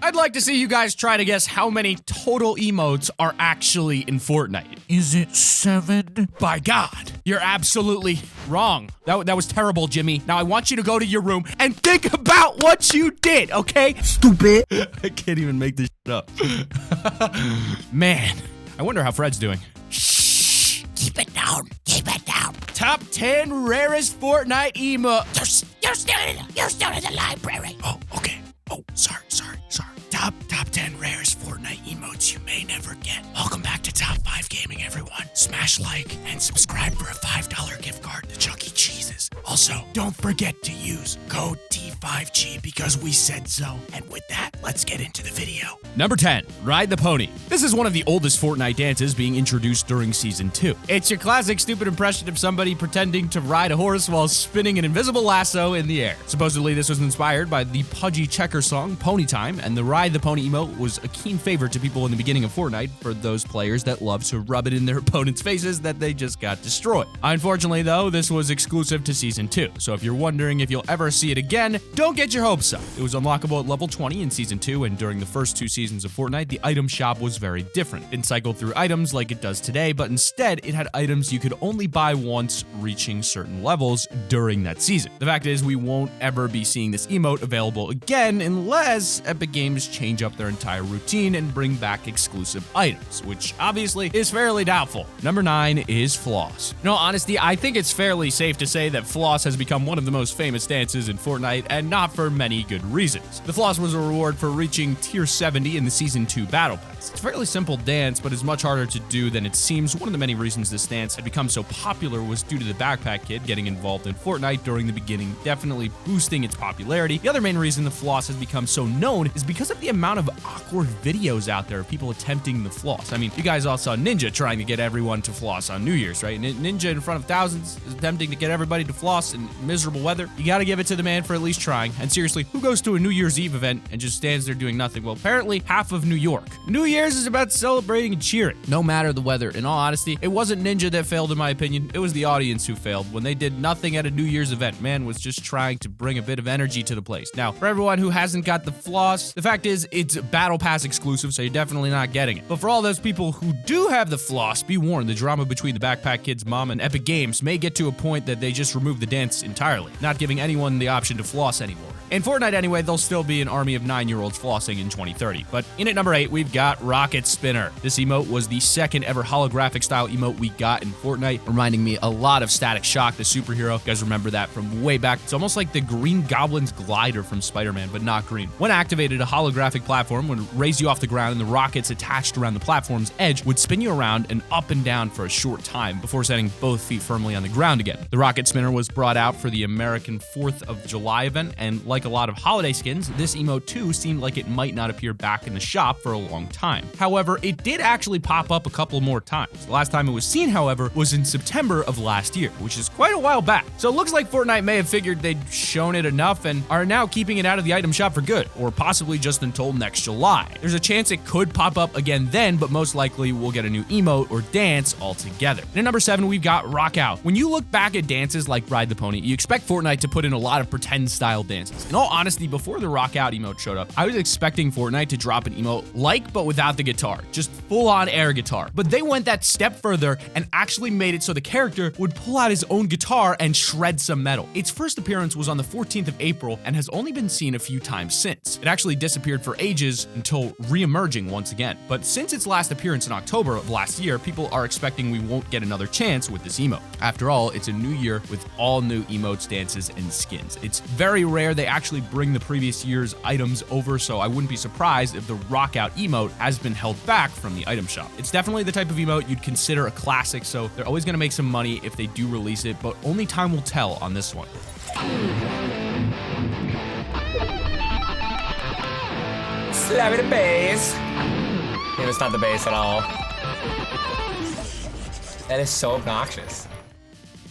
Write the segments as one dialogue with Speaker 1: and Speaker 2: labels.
Speaker 1: I'd like to see you guys try to guess how many total emotes are actually in Fortnite.
Speaker 2: Is it 7?
Speaker 1: By God, you're absolutely wrong. That was terrible, Jimmy. Now I want you to go to your room and think about what you did, okay?
Speaker 2: Stupid.
Speaker 1: I can't even make this shit up. Man, I wonder how Fred's doing.
Speaker 2: Shh. Keep it down. Keep it down.
Speaker 1: Top 10 rarest Fortnite emotes.
Speaker 2: You're still in the library.
Speaker 1: Oh, okay. Oh, sorry. Top 10 rarest Fortnite emotes you may never get. Welcome back to Top 5 Gaming, everyone. Smash like and subscribe for a $5 gift card to Chuck E. Cheese's. Also, don't forget to use code T5G because we said so. And with that, let's get into the video. Number 10, Ride the Pony. This is one of the oldest Fortnite dances being introduced during Season 2. It's your classic stupid impression of somebody pretending to ride a horse while spinning an invisible lasso in the air. Supposedly, this was inspired by the pudgy checker song Pony Time, and the Ride the Pony emote was a keen favorite to people in the beginning of Fortnite for those players that love to rub it in their opponents' faces that they just got destroyed. Unfortunately, though, this was exclusive to Season 2, so if you're wondering if you'll ever see it again, don't get your hopes up. It was unlockable at level 20 in Season 2, and during the first 2 seasons of Fortnite, the item shop was very different. It didn't cycle through items like it does today, but instead, it had items you could only buy once reaching certain levels during that season. The fact is, we won't ever be seeing this emote available again unless Epic Games change up their entire routine and bring back exclusive items, which obviously is fairly doubtful. Number 9 is Floss. In all honesty, I think it's fairly safe to say that Floss has become one of the most famous dances in Fortnite, and not for many good reasons. The Floss was a reward for reaching tier 70 in the Season 2 Battle Pass. It's a fairly simple dance, but is much harder to do than it seems. One of the many reasons this dance had become so popular was due to the Backpack Kid getting involved in Fortnite during the beginning, definitely boosting its popularity. The other main reason the Floss has become so known is because of the amount of awkward videos out there of people attempting the floss. I mean, you guys all saw Ninja trying to get everyone to floss on New Year's, right? Ninja in front of thousands is attempting to get everybody to floss in miserable weather. You gotta give it to the man for at least trying. And seriously, who goes to a New Year's Eve event and just stands there doing nothing? Well, apparently half of New York. New Year's is about celebrating and cheering, no matter the weather. In all honesty, it wasn't Ninja that failed in my opinion. It was the audience who failed when they did nothing at a New Year's event. Man was just trying to bring a bit of energy to the place. Now, for everyone who hasn't got the floss, the fact is it's Battle Pass exclusive, so you're definitely not getting it. But for all those people who do have the floss, be warned, the drama between the Backpack Kid's mom and Epic Games may get to a point that they just remove the dance entirely, not giving anyone the option to floss anymore. In Fortnite anyway, there'll still be an army of 9-year-olds flossing in 2030. But in at number 8, we've got Rocket Spinner. This emote was the second ever holographic style emote we got in Fortnite, reminding me a lot of Static Shock, the superhero. You guys remember that from way back. It's almost like the Green Goblin's glider from Spider-Man, but not green. When activated, a holographic platform would raise you off the ground, and the rockets attached around the platform's edge would spin you around and up and down for a short time before setting both feet firmly on the ground again. The Rocket Spinner was brought out for the American 4th of July event, and like a lot of holiday skins, this emote too seemed like it might not appear back in the shop for a long time. However, it did actually pop up a couple more times. The last time it was seen, however, was in September of last year, which is quite a while back. So it looks like Fortnite may have figured they'd shown it enough and are now keeping it out of the item shop for good, or possibly just until next July. There's a chance it could pop up again then, but most likely we'll get a new emote or dance altogether. And at number 7, we've got Rock Out. When you look back at dances like Ride the Pony, you expect Fortnite to put in a lot of pretend style dances. In all honesty, before the Rock Out emote showed up, I was expecting Fortnite to drop an emote like, but without the guitar, just full on air guitar. But they went that step further and actually made it so the character would pull out his own guitar and shred some metal. Its first appearance was on the 14th of April and has only been seen a few times since. It actually disappeared for ages until re-emerging once again. But since its last appearance in October of last year, people are expecting we won't get another chance with this emote. After all, it's a new year with all new emotes, dances, and skins. It's very rare they actually bring the previous year's items over, so I wouldn't be surprised if the Rock Out emote has been held back from the item shop. It's definitely the type of emote you'd consider a classic, so they're always going to make some money if they do release it, but only time will tell on this one.
Speaker 3: Slap it a bass. Yeah, it's not the bass at all. That is so obnoxious.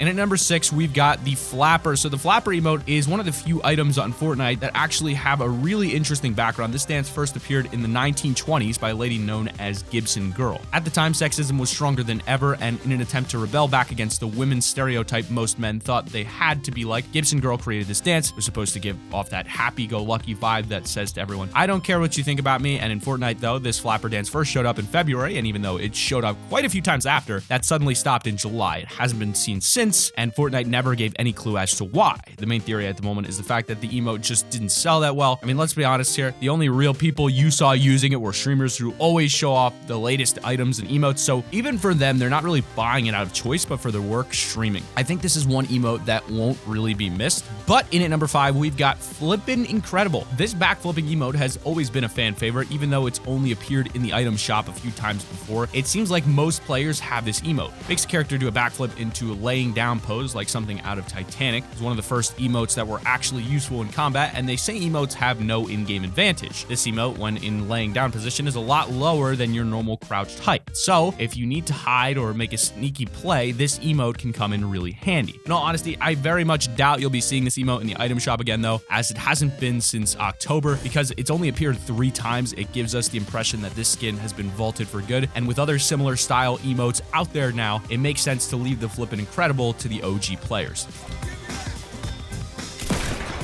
Speaker 1: And at number 6, we've got the Flapper. So the Flapper emote is one of the few items on Fortnite that actually have a really interesting background. This dance first appeared in the 1920s by a lady known as Gibson Girl. At the time, sexism was stronger than ever, and in an attempt to rebel back against the women's stereotype most men thought they had to be like, Gibson Girl created this dance. It was supposed to give off that happy-go-lucky vibe that says to everyone, I don't care what you think about me. And in Fortnite, though, this Flapper dance first showed up in February, and even though it showed up quite a few times after, that suddenly stopped in July. It hasn't been seen since, and Fortnite never gave any clue as to why. The main theory at the moment is the fact that the emote just didn't sell that well. I mean, let's be honest here. The only real people you saw using it were streamers who always show off the latest items and emotes, so even for them, they're not really buying it out of choice, but for their work streaming. I think this is one emote that won't really be missed. But in at number 5, we've got Flippin Incredible. This backflipping emote has always been a fan favorite, even though it's only appeared in the item shop a few times before. It seems like most players have this emote. It makes a character do a backflip into a laying down pose like something out of Titanic. It's one of the first emotes that were actually useful in combat, and they say emotes have no in-game advantage. This emote, when in laying down position, is a lot lower than your normal crouched height. So if you need to hide or make a sneaky play, this emote can come in really handy. In all honesty, I very much doubt you'll be seeing this emote in the item shop again though, as it hasn't been since October. Because it's only appeared 3 times, it gives us the impression that this skin has been vaulted for good, and with other similar style emotes out there now, it makes sense to leave the Flippin Incredible to the OG players.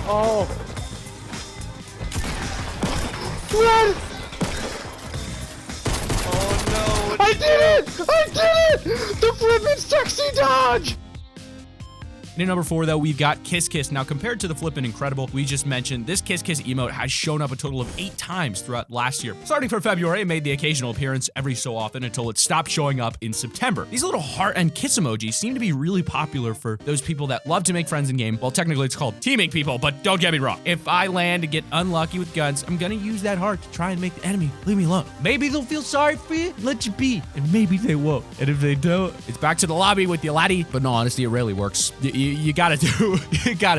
Speaker 4: Oh. What? Oh no. I did it! I did it! The Flippin' Sexy Dodge!
Speaker 1: And at number 4, though, we've got Kiss Kiss. Now, compared to the Flippin Incredible we just mentioned, this Kiss Kiss emote has shown up a total of 8 times throughout last year. Starting from February, it made the occasional appearance every so often until it stopped showing up in September. These little heart and kiss emojis seem to be really popular for those people that love to make friends in game. Well, technically it's called teaming people, but don't get me wrong. If I land and get unlucky with guns, I'm gonna use that heart to try and make the enemy leave me alone. Maybe they'll feel sorry for you, let you be, and maybe they won't. And if they don't, it's back to the lobby with your laddie. But no, honestly, it rarely works. You gotta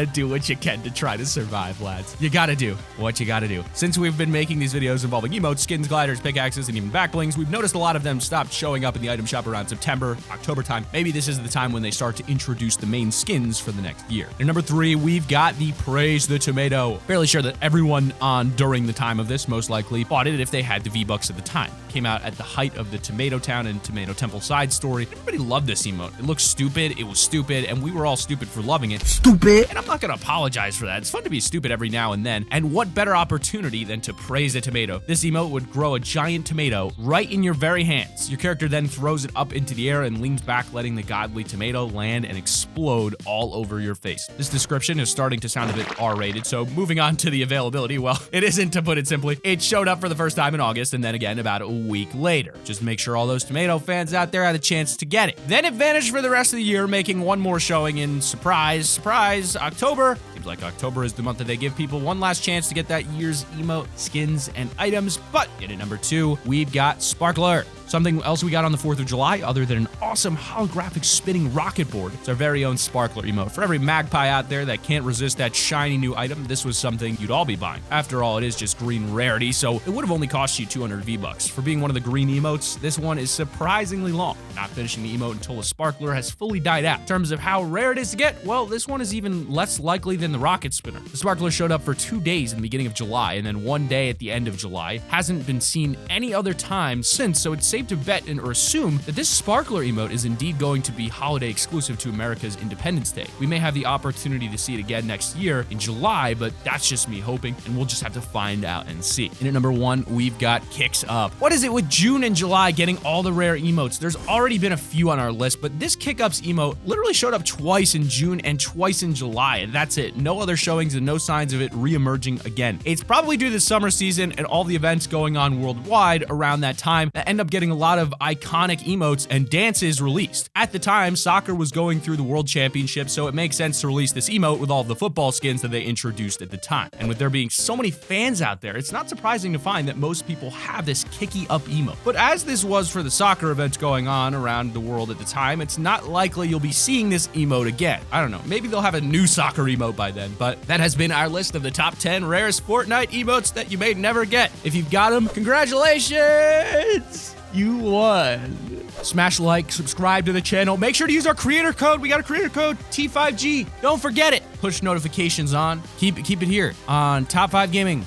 Speaker 1: do what you can to try to survive, lads. You gotta do what you gotta do. Since we've been making these videos involving emotes, skins, gliders, pickaxes, and even backblings, we've noticed a lot of them stopped showing up in the item shop around September, October time. Maybe this is the time when they start to introduce the main skins for the next year. And number 3, we've got the Praise the Tomato. Fairly sure that everyone on during the time of this most likely bought it if they had the V-Bucks at the time. Came out at the height of the Tomato Town and Tomato Temple side story. Everybody loved this emote. It looked stupid, it was stupid, and we were all stupid for loving it. Stupid! And I'm not gonna apologize for that. It's fun to be stupid every now and then. And what better opportunity than to praise a tomato? This emote would grow a giant tomato right in your very hands. Your character then throws it up into the air and leans back, letting the godly tomato land and explode all over your face. This description is starting to sound a bit R-rated, so moving on to the availability, well, it isn't, to put it simply. It showed up for the first time in August and then again about a week later. Just make sure all those tomato fans out there had a chance to get it. Then it vanished for the rest of the year, making one more showing in surprise, October. Seems like October is the month that they give people one last chance to get that year's emote, skins, and items. But in at number 2, we've got Sparkler. Something else we got on the 4th of July, other than an awesome holographic spinning rocket board. It's our very own Sparkler emote. For every magpie out there that can't resist that shiny new item, this was something you'd all be buying. After all, it is just green rarity, so it would have only cost you 200 V-Bucks. For being one of the green emotes, this one is surprisingly long. Not finishing the emote until a Sparkler has fully died out. In terms of how rare it is to get, well, this one is even less likely than the rocket spinner. The Sparkler showed up for 2 days in the beginning of July, and then 1 day at the end of July. Hasn't been seen any other time since, so it's safe to bet and or assume that this Sparkler emote is indeed going to be holiday exclusive to America's Independence Day. We may have the opportunity to see it again next year in July, but that's just me hoping, and we'll just have to find out and see. And at number 1, we've got Kicks Up. What is it with June and July getting all the rare emotes? There's already been a few on our list, but this Kick Ups emote literally showed up twice in June and twice in July, and that's it. No other showings and no signs of it re-emerging again. It's probably due to the summer season and all the events going on worldwide around that time that end up getting a lot of iconic emotes and dances released. At the time, soccer was going through the World Championship, so it makes sense to release this emote with all the football skins that they introduced at the time. And with there being so many fans out there, it's not surprising to find that most people have this kicky up emote. But as this was for the soccer events going on around the world at the time, it's not likely you'll be seeing this emote again. I don't know, maybe they'll have a new soccer emote by then, but that has been our list of the top 10 rarest Fortnite emotes that you may never get. If you've got them, congratulations! You won. Smash like, subscribe to the channel. Make sure to use our creator code. We got a creator code, T5G. Don't forget it. Push notifications on. Keep it here on Top 5 Gaming.